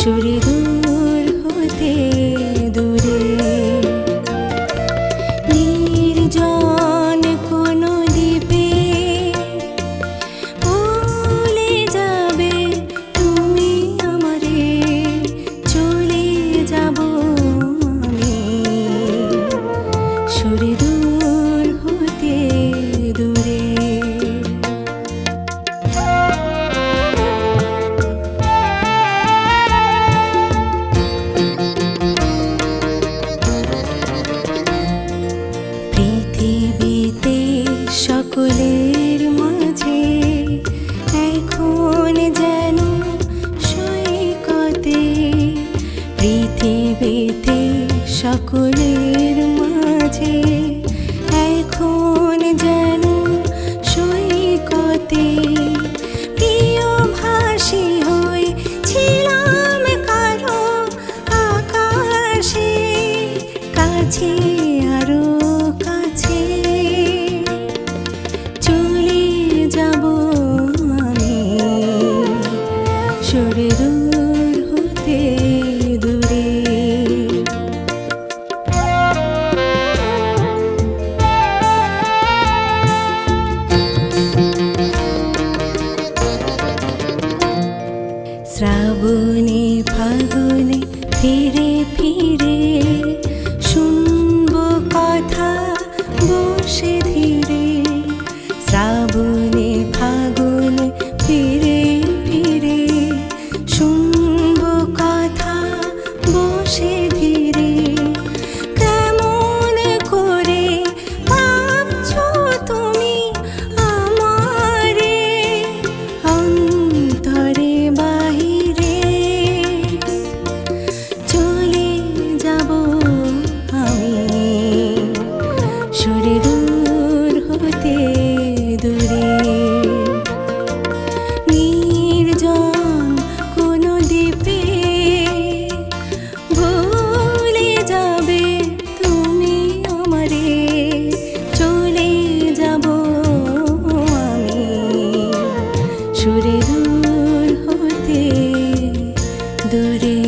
সরে দূর হতে দূরে নির্জন কোনো দ্বীপে ভুলে যাবে তুমি আমারে, চলে যাব আমি সরে দূর হতে দূরে। পৃথিবীতে সকলের মাঝে এখন যেন সৈকতে, পৃথিবীতে সকলের মাঝে এখন যেন সৈকতে প্রিয় ভাসি হই ছিলাম কারো আকাশে, কাছে আরো কাছে চলে যাব আমি সরে দূর হতে দূরে। শ্রাবণে ফাগুনে ফিরে ফিরে শুনবো কথা বসে ধীরে, শ্রাবণে ফাগুনে ফিরে ফিরে শুনবো কথা বসে ধীরে। কেমন করে ভাবছো তুমি আমারে, অন্তরে বাহিরে চলে যাব আমি সরে দূর হতে দূরে নির্জন কোনো দ্বীপে ভুলে যাবে তুমি আমারে, চলে যাব আমি সরে দূর হতে দূরে।